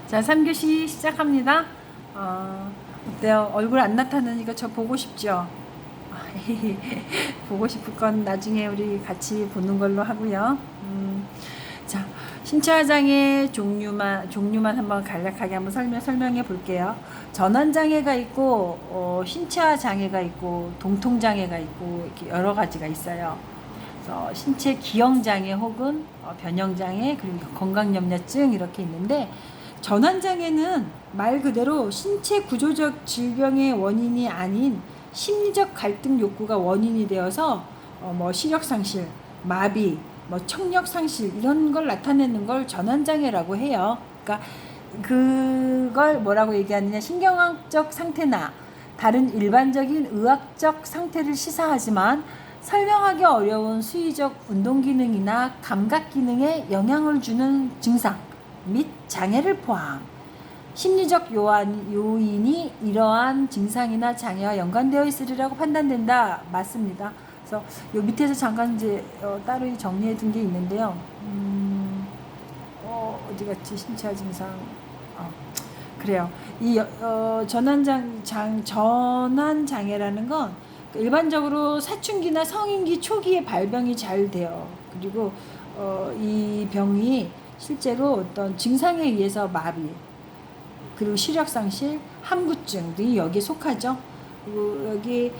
자, 3교시 시작합니다. 어때요? 얼굴 안 나타나니까 저 보고 싶죠? 보고 싶을 건 나중에 우리 같이 보는 걸로 하고요. 자, 신체화장애 종류만 한번 간략하게 한번 설명해 볼게요. 전환장애가 있고, 신체화장애가 있고, 동통장애가 있고, 이렇게 여러 가지가 있어요. 그래서 신체 기형장애 혹은 변형장애, 그리고 건강염려증 이렇게 있는데, 전환장애는 말 그대로 신체 구조적 질병의 원인이 아닌 심리적 갈등 욕구가 원인이 되어서 시력 상실, 마비, 청력 상실 이런 걸 나타내는 걸 전환장애라고 해요. 그러니까 그걸 뭐라고 얘기하느냐, 신경학적 상태나 다른 일반적인 의학적 상태를 시사하지만 설명하기 어려운 수의적 운동 기능이나 감각 기능에 영향을 주는 증상 및 장애를 포함. 심리적 요인이 이러한 증상이나 장애와 연관되어 있으리라고 판단된다. 맞습니다. 그래서 요 밑에서 잠깐 이제 따로 정리해 둔 게 있는데요. 어디 갔지? 신체화 증상. 그래요. 이 전환 장애라는 건 일반적으로 사춘기나 성인기 초기에 발병이 잘 돼요. 그리고 이 병이 실제로 어떤 증상에 의해서 마비, 그리고 시력 상실, 함구증 등이 여기에 속하죠. 그리고 여기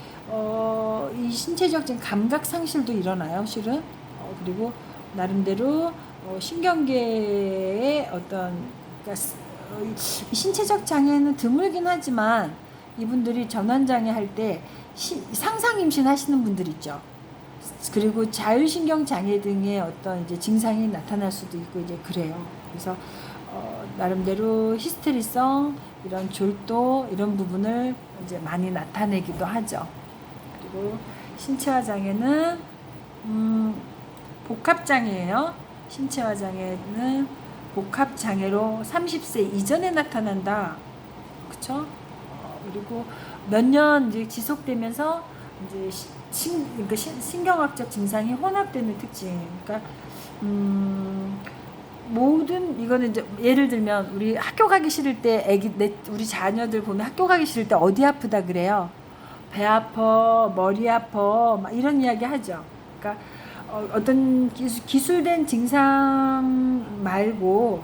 이 신체적 감각 상실도 일어나요, 실은. 그리고 나름대로 신경계의 어떤, 그러니까 신체적 장애는 드물긴 하지만 이분들이 전환장애 할 때 상상 임신하시는 분들 있죠. 그리고 자율신경 장애 등의 어떤 이제 증상이 나타날 수도 있고 이제 그래요. 그래서 나름대로 히스테리성, 이런 졸도 이런 부분을 이제 많이 나타내기도 하죠. 그리고 신체화 장애는 복합 장애예요. 신체화 장애는 복합 장애로 30세 이전에 나타난다. 그렇죠? 그리고 몇 년 이제 지속되면서 이제 그러니까 신경학적 증상이 혼합되는 특징. 그러니까 모든 이거는 이제 예를 들면 우리 학교 가기 싫을 때 우리 자녀들 보면 학교 가기 싫을 때 어디 아프다 그래요. 배 아파, 머리 아파, 막 이런 이야기 하죠. 그러니까 어떤 기술된 증상 말고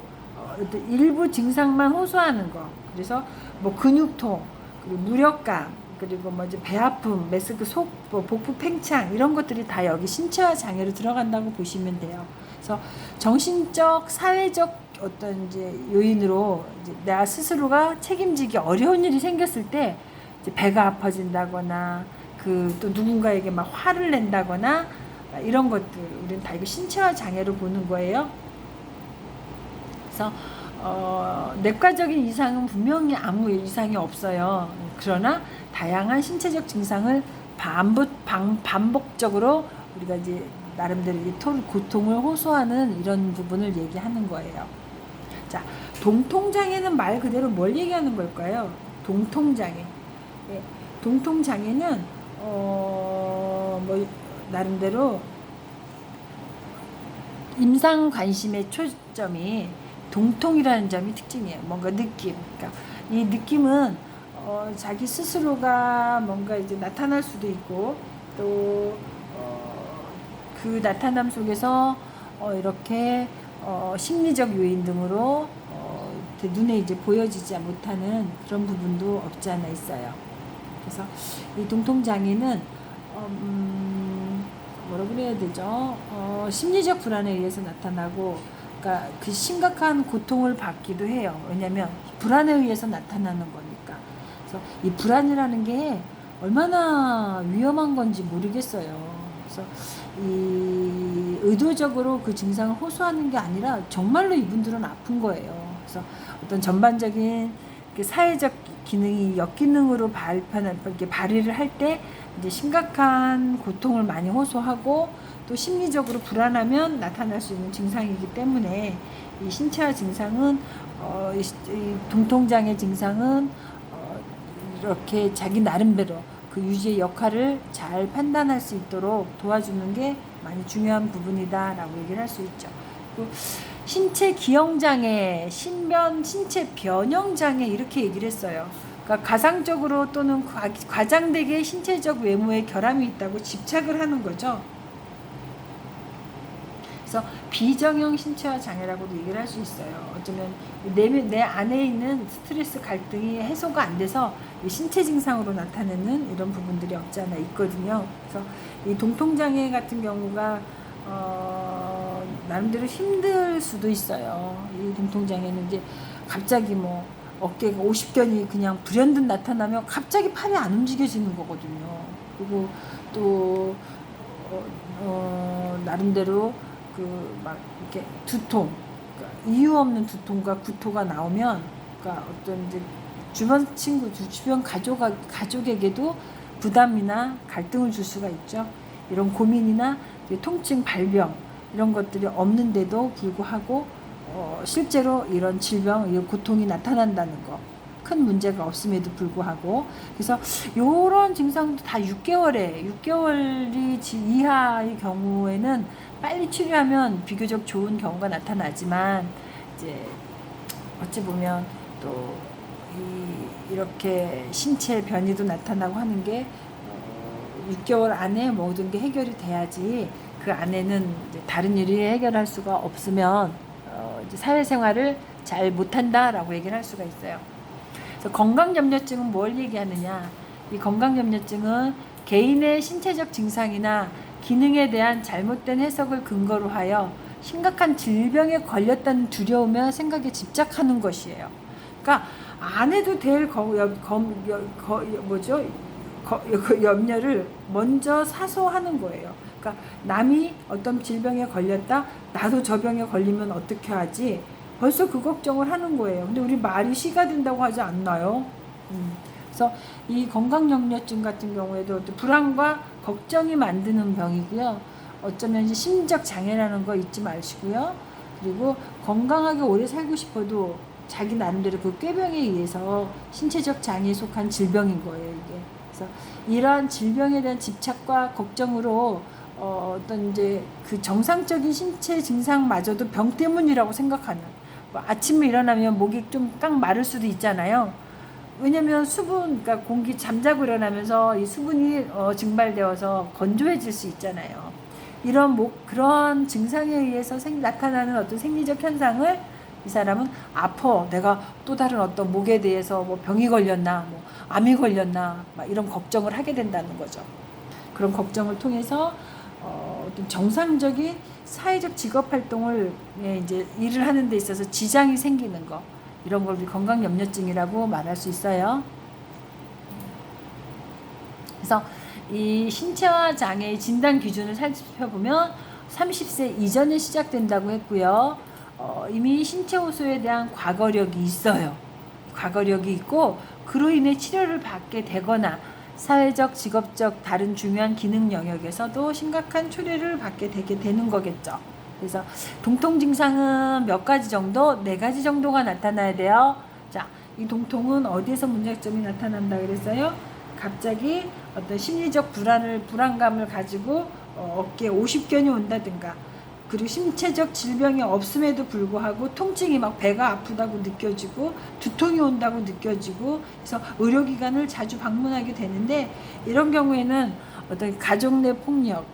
어떤 일부 증상만 호소하는 거. 그래서 근육통, 그리고 무력감, 그리고 이제 배 아픔, 메스크 속, 복부 팽창 이런 것들이 다 여기 신체화 장애로 들어간다고 보시면 돼요. 그래서 정신적, 사회적 어떤 이제 요인으로 이제 내가 스스로가 책임지기 어려운 일이 생겼을 때 이제 배가 아파진다거나 또 누군가에게 막 화를 낸다거나 이런 것들 우리는 다 이거 신체화 장애로 보는 거예요. 그래서 내과적인 이상은 분명히 아무 이상이 없어요. 그러나 다양한 신체적 증상을 반복적으로 우리가 이제 나름대로 고통을 호소하는 이런 부분을 얘기하는 거예요. 자, 동통장애는 말 그대로 뭘 얘기하는 걸까요? 동통장애. 네, 동통장애는 나름대로 임상 관심의 초점이 동통이라는 점이 특징이에요. 뭔가 느낌. 그러니까 이 느낌은 자기 스스로가 뭔가 이제 나타날 수도 있고 또 그 나타남 속에서 이렇게 심리적 요인 등으로 눈에 이제 보여지지 못하는 그런 부분도 없지 않아 있어요. 그래서 이 동통장애는 뭐라고 그래야 되죠? 심리적 불안에 의해서 나타나고, 그러니까 그 심각한 고통을 받기도 해요. 왜냐하면 불안에 의해서 나타나는 거니까. 그래서 이 불안이라는 게 얼마나 위험한 건지 모르겠어요. 그래서 이 의도적으로 그 증상을 호소하는 게 아니라 정말로 이분들은 아픈 거예요. 그래서 어떤 전반적인 사회적 기능이 역기능으로 이렇게 발휘를 할 때 이제 심각한 고통을 많이 호소하고 또 심리적으로 불안하면 나타날 수 있는 증상이기 때문에 이 신체화 증상은 이 동통장애 증상은 이렇게 자기 나름대로 그 유지의 역할을 잘 판단할 수 있도록 도와주는 게 많이 중요한 부분이다라고 얘기를 할 수 있죠. 신체 기형장애, 신체 변형장애 이렇게 얘기를 했어요. 그러니까 가상적으로 또는 과장되게 신체적 외모에 결함이 있다고 집착을 하는 거죠. 그래서 비정형 신체화 장애라고도 얘기를 할 수 있어요. 어쩌면 내 안에 있는 스트레스 갈등이 해소가 안 돼서 신체 증상으로 나타내는 이런 부분들이 없지 않아 있거든요. 그래서 이 동통장애 같은 경우가 나름대로 힘들 수도 있어요. 이 동통장애는 이제 갑자기 뭐 어깨가 50견이 그냥 불현듯 나타나면 갑자기 팔이 안 움직여지는 거거든요. 그리고 또 나름대로 그 막 이렇게 두통, 그러니까 이유 없는 두통과 구토가 나오면, 그러니까 어떤 이제 주변 친구, 주변 가족에게도 부담이나 갈등을 줄 수가 있죠. 이런 고민이나 통증, 발병 이런 것들이 없는데도 불구하고 실제로 이런 질병, 이런 고통이 나타난다는 거. 큰 문제가 없음에도 불구하고. 그래서 이런 증상도 다 6개월이 이하의 경우에는 빨리 치료하면 비교적 좋은 경우가 나타나지만, 이제 어찌 보면 또 이렇게 신체 변이도 나타나고 하는 게 6개월 안에 모든 게 해결이 돼야지, 그 안에는 이제 다른 일이 해결할 수가 없으면 이제 사회생활을 잘 못한다라고 얘기를 할 수가 있어요. 그래서 건강염려증은 뭘 얘기하느냐? 이 건강염려증은 개인의 신체적 증상이나 기능에 대한 잘못된 해석을 근거로 하여 심각한 질병에 걸렸다는 두려움과 생각에 집착하는 것이에요. 그러니까 안 해도 될 염려를 먼저 사소하는 거예요. 그러니까 남이 어떤 질병에 걸렸다, 나도 저 병에 걸리면 어떻게 하지? 벌써 그 걱정을 하는 거예요. 근데 우리 말이 시가 된다고 하지 않나요? 그래서 이 건강염려증 같은 경우에도 불안과 걱정이 만드는 병이고요. 어쩌면 이제 심리적 장애라는 거 잊지 마시고요. 그리고 건강하게 오래 살고 싶어도 자기 나름대로 그 꾀병에 의해서 신체적 장애에 속한 질병인 거예요, 이게. 그래서 이러한 질병에 대한 집착과 걱정으로 어떤 이제 그 정상적인 신체 증상마저도 병 때문이라고 생각하는. 뭐 아침에 일어나면 목이 좀 깡 마를 수도 있잖아요. 왜냐면 수분, 그러니까 공기 잠자고 일어나면서 이 수분이 증발되어서 건조해질 수 있잖아요. 그런 증상에 의해서 나타나는 어떤 생리적 현상을 이 사람은 내가 또 다른 어떤 목에 대해서 뭐 병이 걸렸나, 뭐 암이 걸렸나, 막 이런 걱정을 하게 된다는 거죠. 그런 걱정을 통해서 어떤 정상적인 사회적 직업 활동을 이제 일을 하는 데 있어서 지장이 생기는 거, 이런 걸 우리 건강염려증이라고 말할 수 있어요. 그래서 이 신체화 장애의 진단 기준을 살펴보면 30세 이전에 시작된다고 했고요. 이미 신체 호소에 대한 과거력이 있어요. 과거력이 있고 그로 인해 치료를 받게 되거나 사회적, 직업적 다른 중요한 기능 영역에서도 심각한 초래를 받게 되게 되는 거겠죠. 그래서 동통 증상은 몇 가지 정도, 4가지 정도가 나타나야 돼요. 자, 이 동통은 어디에서 문제점이 나타난다 그랬어요? 갑자기 어떤 심리적 불안감을 가지고 어깨에 50견이 온다든가, 그리고 신체적 질병이 없음에도 불구하고 통증이 막 배가 아프다고 느껴지고 두통이 온다고 느껴지고, 그래서 의료기관을 자주 방문하게 되는데, 이런 경우에는 어떤 가족 내 폭력,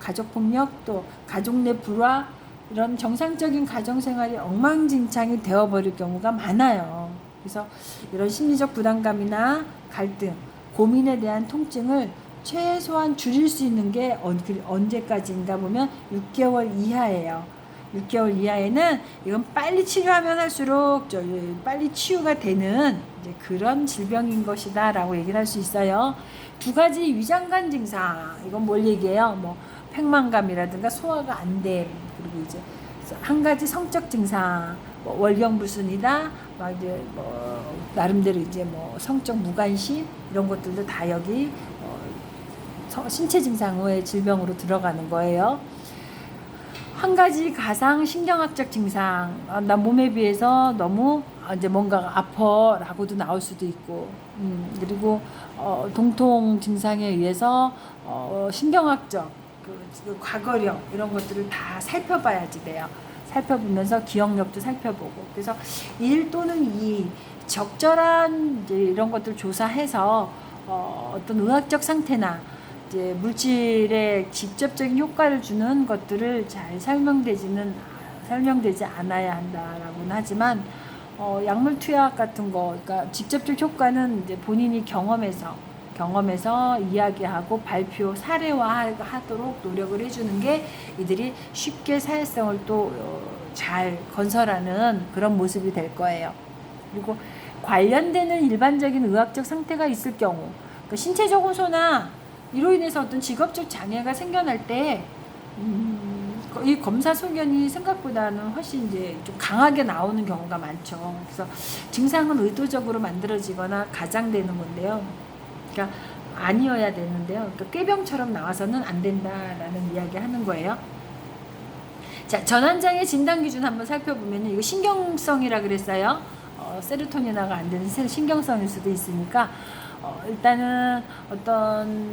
또 가족 내 불화, 이런 정상적인 가정생활이 엉망진창이 되어버릴 경우가 많아요. 그래서 이런 심리적 부담감이나 갈등, 고민에 대한 통증을 최소한 줄일 수 있는 게 언제까지인가 보면 6개월 이하예요. 6개월 이하에는 이건 빨리 치료하면 할수록 빨리 치유가 되는 이제 그런 질병인 것이다 라고 얘기를 할 수 있어요. 2가지 위장관 증상, 이건 뭘 얘기해요? 뭐 팽만감이라든가 소화가 안 됨, 그리고 이제 1가지 성적 증상, 뭐 월경불순이다, 막 이제 뭐 나름대로 이제 뭐 성적 무관심, 이런 것들도 다 여기 신체 증상의 질병으로 들어가는 거예요. 1가지 가상 신경학적 증상, 나 몸에 비해서 너무 이제 뭔가가 아파라고도 나올 수도 있고, 그리고 동통 증상에 의해서 신경학적 그 과거력, 이런 것들을 다 살펴봐야지 돼요. 살펴보면서 기억력도 살펴보고, 그래서 일 또는 이 적절한 이제 이런 것들 조사해서 어떤 의학적 상태나 이제 물질의 직접적인 효과를 주는 것들을 잘 설명되지 않아야 한다라고는 하지만 약물 투약 같은 거, 그러니까 직접적 효과는 이제 본인이 경험해서 이야기하고 발표 사례화하도록 노력을 해주는 게 이들이 쉽게 사회성을 또 잘 건설하는 그런 모습이 될 거예요. 그리고 관련되는 일반적인 의학적 상태가 있을 경우, 그러니까 신체적 호소나 이로 인해서 어떤 직업적 장애가 생겨날 때 이 검사 소견이 생각보다는 훨씬 이제 좀 강하게 나오는 경우가 많죠. 그래서 증상은 의도적으로 만들어지거나 가장되는 건데요. 그러니까 아니어야 되는데요. 그러니까 꾀병처럼 나와서는 안 된다라는 이야기 하는 거예요. 자, 전환장애 진단 기준 한번 살펴보면 이거 신경성이라 그랬어요. 세로토닌화가 안 되는 신경성일 수도 있으니까 일단은 어떤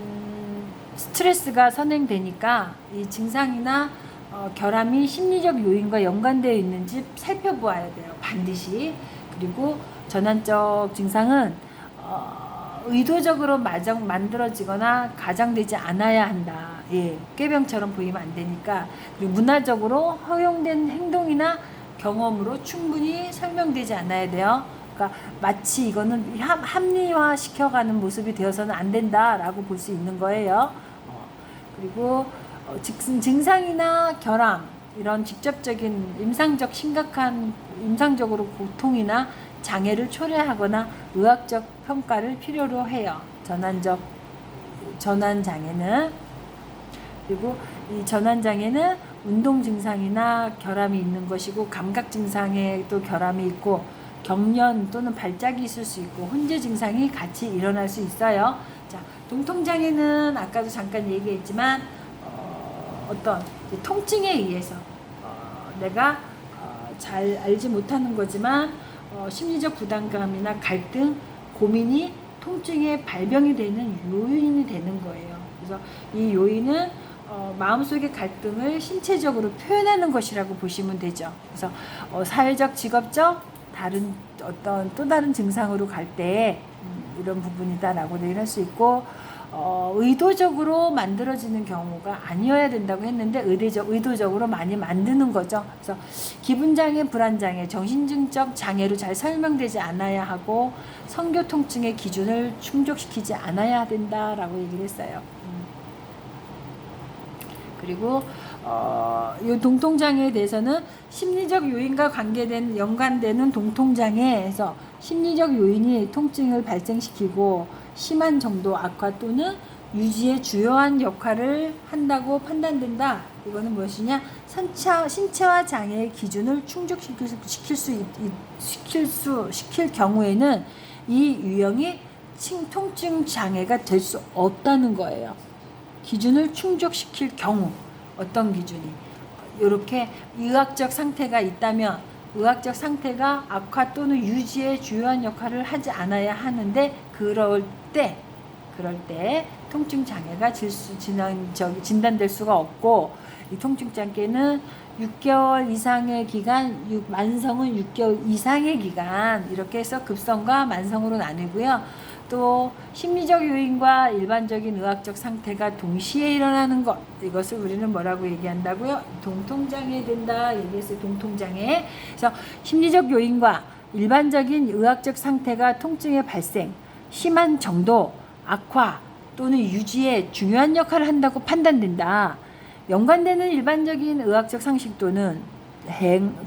스트레스가 선행되니까 이 증상이나 결함이 심리적 요인과 연관되어 있는지 살펴보아야 돼요. 반드시. 그리고 전환적 증상은 의도적으로 만들어지거나 가장되지 않아야 한다. 예, 꾀병처럼 보이면 안 되니까. 그리고 문화적으로 허용된 행동이나 경험으로 충분히 설명되지 않아야 돼요. 그러니까 마치 이거는 합리화 시켜가는 모습이 되어서는 안 된다라고 볼 수 있는 거예요. 그리고 증상이나 결함, 이런 직접적인 임상적으로 고통이나 장애를 초래하거나 의학적 평가를 필요로 해요. 전환 장애는. 그리고 이 전환 장애는 운동 증상이나 결함이 있는 것이고, 감각 증상에 또 결함이 있고, 경련 또는 발작이 있을 수 있고, 혼재 증상이 같이 일어날 수 있어요. 자, 동통장애는 아까도 잠깐 얘기했지만 어떤 통증에 의해서 내가 잘 알지 못하는 거지만 심리적 부담감이나 갈등, 고민이 통증의 발병이 되는 요인이 되는 거예요. 그래서 이 요인은 마음속의 갈등을 신체적으로 표현하는 것이라고 보시면 되죠. 그래서 사회적, 직업적, 또 다른 증상으로 갈 때 이런 부분이다라고 얘기를 할 수 있고, 의도적으로 만들어지는 경우가 아니어야 된다고 했는데 의도적으로 많이 만드는 거죠. 그래서 기분장애, 불안장애, 정신증적 장애로 잘 설명되지 않아야 하고, 성교통증의 기준을 충족시키지 않아야 된다라고 얘기를 했어요. 그리고 이 동통장애에 대해서는 심리적 요인과 연관되는 동통장애에서 심리적 요인이 통증을 발생시키고 심한 정도 악화 또는 유지에 주요한 역할을 한다고 판단된다. 이거는 무엇이냐? 신체화 장애의 기준을 충족시킬 경우에는 이 유형이 통증 장애가 될 수 없다는 거예요. 기준을 충족시킬 경우, 어떤 기준이? 이렇게 의학적 상태가 있다면 의학적 상태가 악화 또는 유지에 주요한 역할을 하지 않아야 하는데, 그럴 때 통증 장애가 진단될 수가 없고, 이 통증 장애는 6개월 이상의 기간, 만성은 6개월 이상의 기간, 이렇게 해서 급성과 만성으로 나누고요. 또 심리적 요인과 일반적인 의학적 상태가 동시에 일어나는 것, 이것을 우리는 뭐라고 얘기한다고요? 동통장애 된다 얘기했어요. 동통장애. 그래서 심리적 요인과 일반적인 의학적 상태가 통증의 발생, 심한 정도, 악화 또는 유지에 중요한 역할을 한다고 판단된다. 연관되는 일반적인 의학적 상식 또는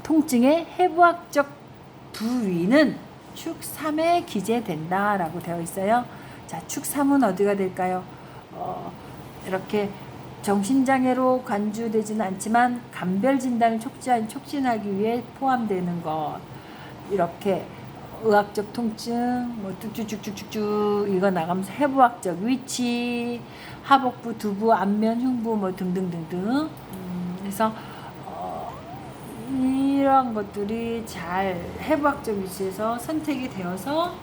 통증의 해부학적 부위는 축 3에 기재된다라고 되어 있어요. 자, 축 3은 어디가 될까요? 이렇게 정신장애로 간주되지는 않지만 감별 진단을 촉진하기 위해 포함되는 것. 이렇게 의학적 통증, 뭐 쭉쭉쭉쭉쭉 이거 나가면서 해부학적 위치, 하복부, 두부, 안면, 흉부 뭐 등등등등. 그래서 이러한 것들이 잘 해부학적 위치에서 선택이 되어서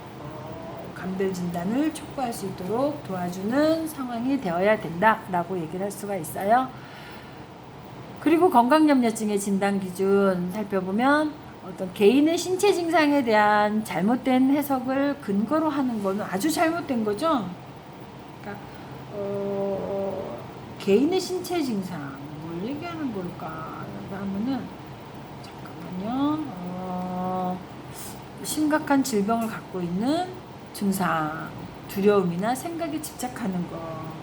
감별 진단을 촉구할 수 있도록 도와주는 상황이 되어야 된다라고 얘기를 할 수가 있어요. 그리고 건강염려증의 진단 기준 살펴보면 어떤 개인의 신체 증상에 대한 잘못된 해석을 근거로 하는 거는 아주 잘못된 거죠. 그러니까 개인의 신체 증상 뭘 얘기하는 걸까 하면은 잠깐만요. 심각한 질병을 갖고 있는 증상, 두려움이나 생각에 집착하는 거,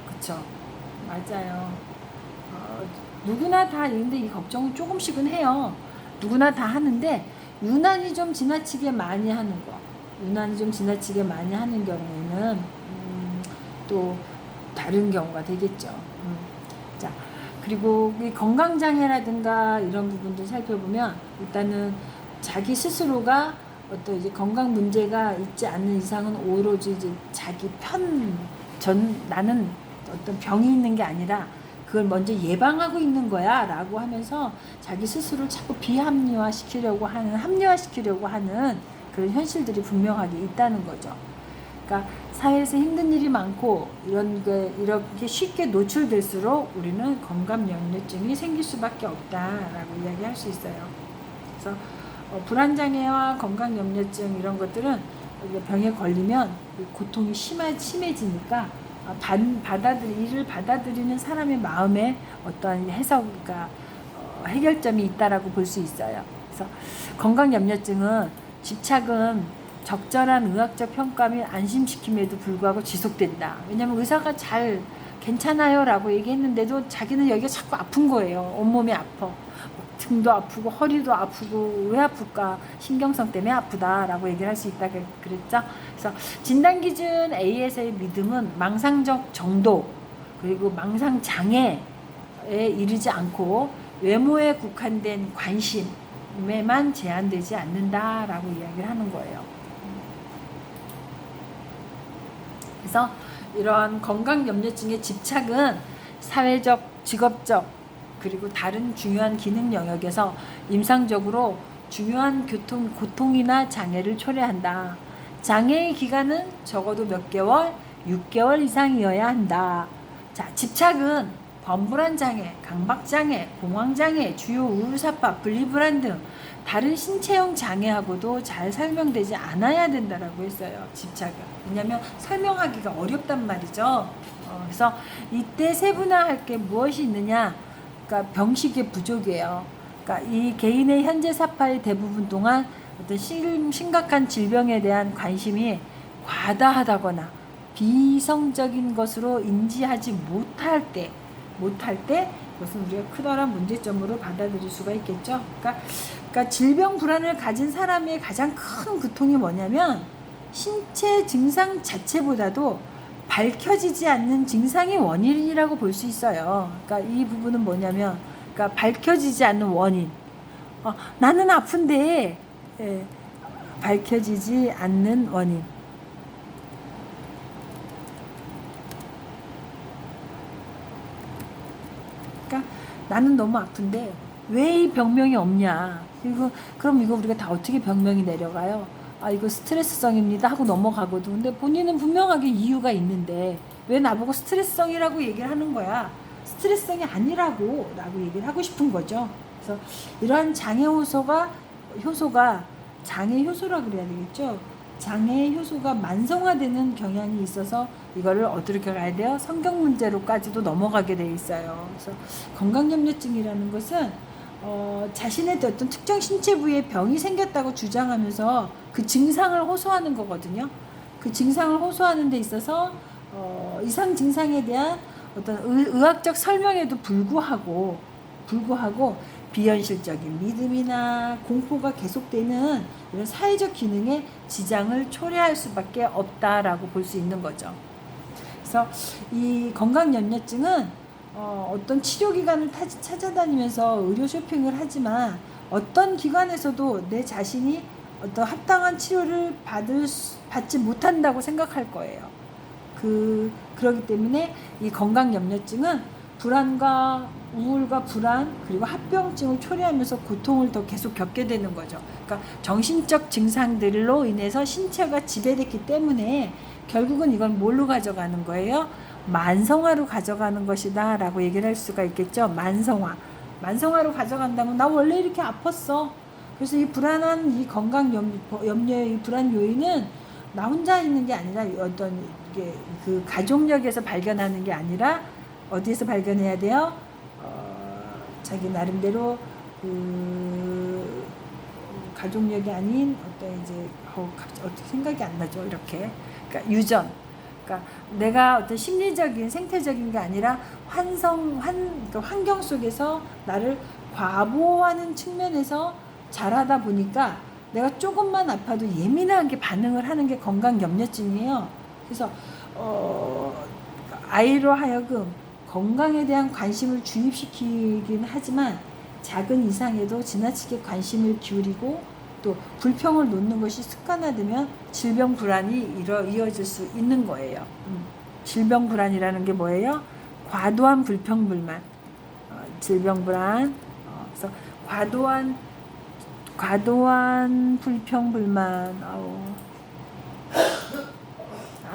그쵸? 맞아요. 누구나 다 있는데 이 걱정은 조금씩은 해요. 누구나 다 하는데 유난히 좀 지나치게 많이 하는 거, 유난히 좀 지나치게 많이 하는 경우에는 또 다른 경우가 되겠죠. 자, 그리고 이 건강장애라든가 이런 부분들 살펴보면 일단은 자기 스스로가 어떤 이제 건강 문제가 있지 않는 이상은 오로지 이제 자기 나는 어떤 병이 있는 게 아니라 그걸 먼저 예방하고 있는 거야 라고 하면서 자기 스스로를 자꾸 합리화시키려고 하는 그런 현실들이 분명하게 있다는 거죠. 그러니까 사회에서 힘든 일이 많고 이렇게 쉽게 노출될수록 우리는 건강염려증이 생길 수밖에 없다라고 이야기할 수 있어요. 그래서 불안장애와 건강염려증 이런 것들은 병에 걸리면 고통이 심해지니까 이를 받아들이는 사람의 마음에 어떠한 해석과 해결점이 있다라고 볼 수 있어요. 그래서 건강염려증은 집착은 적절한 의학적 평가 및 안심시킴에도 불구하고 지속된다. 왜냐하면 의사가 잘 괜찮아요 라고 얘기했는데도 자기는 여기가 자꾸 아픈 거예요. 온몸이 아파. 등도 아프고 허리도 아프고 왜 아플까? 신경성 때문에 아프다라고 얘기를 할 수 있다 그랬죠. 그래서 진단 기준 A에서의 믿음은 망상적 정도 그리고 망상 장애에 이르지 않고 외모에 국한된 관심에만 제한되지 않는다라고 이야기를 하는 거예요. 그래서 이러한 건강염려증의 집착은 사회적, 직업적 그리고 다른 중요한 기능 영역에서 임상적으로 중요한 고통이나 장애를 초래한다. 장애의 기간은 적어도 몇 개월, 6개월 이상이어야 한다. 자, 집착은 범불안 장애, 강박 장애, 공황 장애, 주요 우울사파, 분리불안 등 다른 신체형 장애하고도 잘 설명되지 않아야 된다라고 했어요. 집착은. 왜냐하면 설명하기가 어렵단 말이죠. 그래서 이때 세분화할 게 무엇이 있느냐? 그러니까 병식의 부족이에요. 그러니까 이 개인의 현재 사파의 대부분 동안 어떤 심각한 질병에 대한 관심이 과다하다거나 비이성적인 것으로 인지하지 못할 때 그것은 우리가 크다란 문제점으로 받아들일 수가 있겠죠. 그러니까 질병 불안을 가진 사람의 가장 큰 고통이 뭐냐면 신체 증상 자체보다도 밝혀지지 않는 증상의 원인이라고 볼 수 있어요. 그러니까 이 부분은 뭐냐면, 그러니까 밝혀지지 않는 원인. 나는 아픈데 밝혀지지 않는 원인. 그러니까 나는 너무 아픈데 왜 이 병명이 없냐? 그럼 이거 우리가 다 어떻게 병명이 내려가요? 이거 스트레스성입니다 하고 넘어가거든. 근데 본인은 분명하게 이유가 있는데 왜 나보고 스트레스성이라고 얘기를 하는 거야? 스트레스성이 아니라고 라고 얘기를 하고 싶은 거죠. 그래서 이러한 장애 효소가 장애 효소라고 그래야 되겠죠. 장애 효소가 만성화되는 경향이 있어서 이거를 어떻게 가야 돼요? 성경 문제로까지도 넘어가게 돼 있어요. 그래서 건강염려증이라는 것은 자신의 어떤 특정 신체 부위에 병이 생겼다고 주장하면서 그 증상을 호소하는 거거든요. 그 증상을 호소하는 데 있어서 이상 증상에 대한 어떤 의학적 설명에도 불구하고 비현실적인 믿음이나 공포가 계속되는 이런 사회적 기능에 지장을 초래할 수밖에 없다라고 볼 수 있는 거죠. 그래서 이 건강염려증은 어떤 치료기관을 찾아다니면서 의료 쇼핑을 하지만 어떤 기관에서도 내 자신이 어떤 합당한 치료를 받지 못한다고 생각할 거예요. 그러기 때문에 이 건강염려증은 불안과 우울과 불안 그리고 합병증을 초래하면서 고통을 더 계속 겪게 되는 거죠. 그러니까 정신적 증상들로 인해서 신체가 지배됐기 때문에 결국은 이건 뭘로 가져가는 거예요? 만성화로 가져가는 것이다 라고 얘기를 할 수가 있겠죠. 만성화. 만성화로 가져간다면 나 원래 이렇게 아팠어. 그래서 이 불안한 이 건강 염려의 이 불안 요인은 나 혼자 있는 게 아니라 어떤 이게 그 가족력에서 발견하는 게 아니라 어디에서 발견해야 돼요? 자기 나름대로 그 가족력이 아닌 어떤 이제 어떻게 생각이 안 나죠 이렇게. 그러니까 유전. 그러니까 내가 어떤 심리적인 생태적인 게 아니라 그러니까 환경 속에서 나를 과보하는 측면에서 자라다 보니까 내가 조금만 아파도 예민하게 반응을 하는 게 건강 염려증이에요. 그래서 아이로 하여금 건강에 대한 관심을 주입시키긴 하지만 작은 이상에도 지나치게 관심을 기울이고 또 불평을 놓는 것이 습관화되면 질병 불안이 이어질 수 있는 거예요. 질병 불안이라는 게 뭐예요? 과도한 불평 불만, 질병 불안. 그래서 과도한 불평 불만.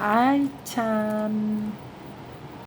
아이 참.